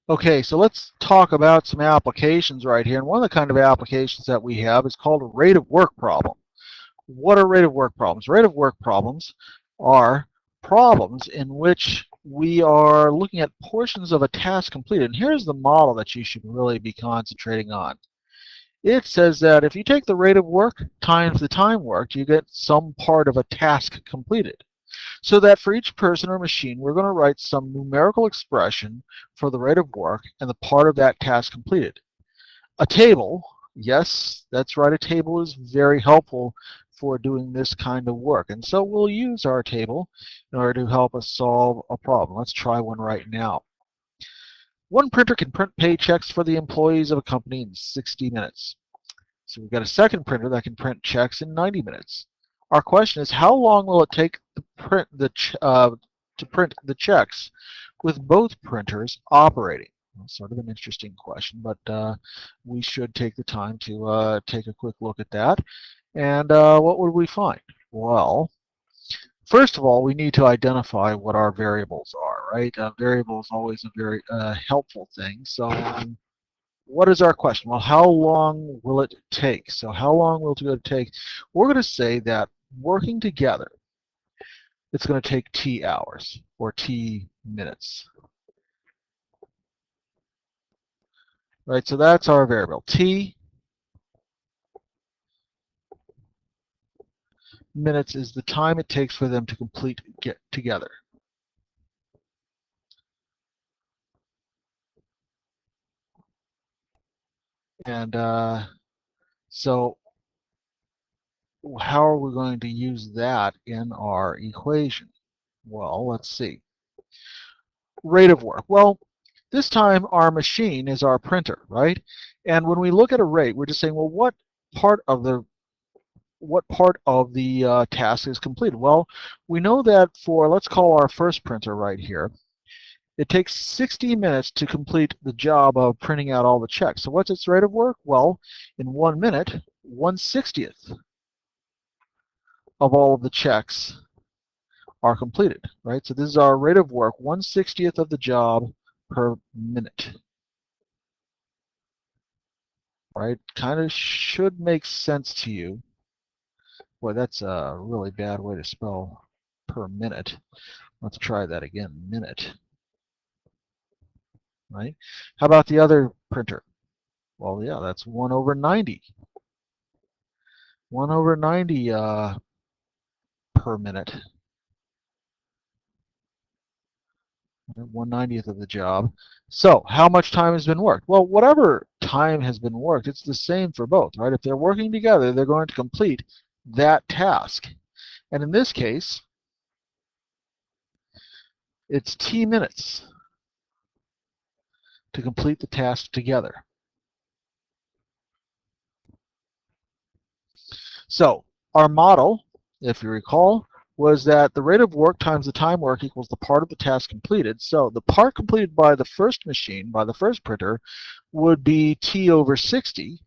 Okay, so let's talk about some applications right here. And one of the kind of applications that we have is called a rate of work problem. What are rate of work problems? Rate of work problems are problems in which we are looking at portions of a task completed. And here's the model that you should really be concentrating on. It says that if you take the rate of work times the time worked, you get some part of a task completed. So that for each person or machine, we're going to write some numerical expression for the rate of work and the part of that task completed. A table, yes, that's right, a table is very helpful for doing this kind of work. And so we'll use our table in order to help us solve a problem. Let's try one right now. One printer can print paychecks for the employees of a company in 60 minutes. So we've got a second printer that can print checks in 90 minutes. Our question is, how long will it take to print the checks with both printers operating? Well, sort of an interesting question, but we should take the time to take a quick look at that. And what would we find? Well, first of all, we need to identify what our variables are, right? Variable is always a very helpful thing. So what is our question? Well, how long will it take? So how long will it take? We're going to say that working together, it's going to take t hours or t minutes. Right, so that's our variable. T minutes is the time it takes for them to get together. And so how are we going to use that in our equation? Well, let's see. Rate of work. Well, this time our machine is our printer, right? And when we look at a rate, we're just saying, well, what part of the task is completed? Well, we know that for, let's call our first printer right here, it takes 60 minutes to complete the job of printing out all the checks. So what's its rate of work? Well, in 1 minute, 1/60th of all of the checks are completed, right? So this is our rate of work, 1/60th of the job per minute, right? Kind of should make sense to you. Boy, that's a really bad way to spell per minute. Let's try that again, minute, right? How about the other printer? Well, yeah, that's 1/90. 1/90 per minute. 1/90th of the job. So how much time has been worked? Well, whatever time has been worked, it's the same for both, right? If they're working together, they're going to complete that task. And in this case, it's t minutes to complete the task together. So our model, if you recall, was that the rate of work times the time work equals the part of the task completed. So the part completed by the first machine, by the first printer, would be t/60,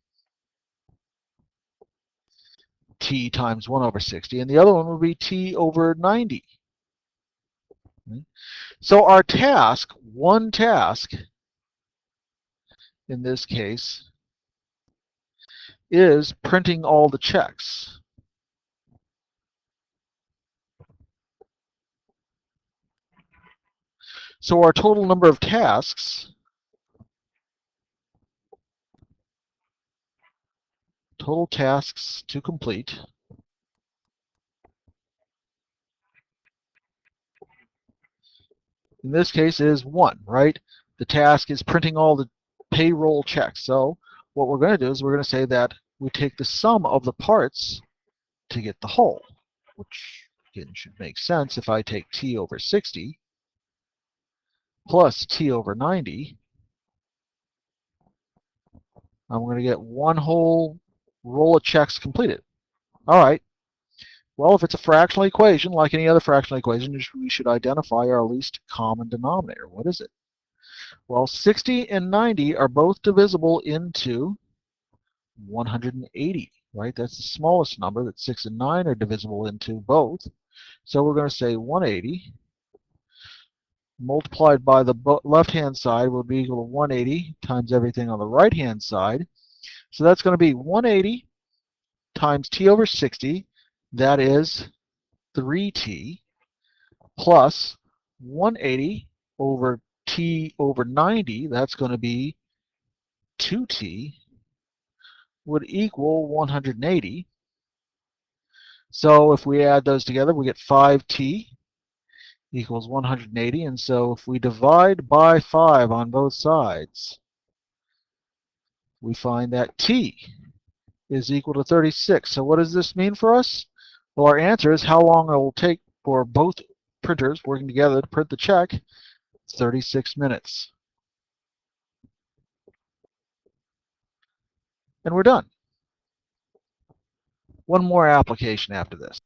t times 1/60, and the other one would be t/90. So our task, one task, in this case, is printing all the checks. So our total number of tasks, total tasks to complete, in this case is 1, right? The task is printing all the payroll checks. So what we're going to do is we're going to say that we take the sum of the parts to get the whole, which again should make sense. If I take t/60 plus t/90, I'm going to get one whole roll of checks completed. All right. Well, if it's a fractional equation, like any other fractional equation, we should identify our least common denominator. What is it? Well, 60 and 90 are both divisible into 180, right? That's the smallest number, that 6 and 9 are divisible into both. So we're going to say 180 multiplied by the left-hand side will be equal to 180 times everything on the right-hand side. So that's going to be 180 times t over 60, that is 3t, plus 180 over t over 90, that's going to be 2t, would equal 180. So if we add those together, we get 5t equals 180. And so if we divide by 5 on both sides, we find that t is equal to 36. So what does this mean for us? Well, our answer is how long it will take for both printers working together to print the check. 36 minutes. And we're done. One more application after this.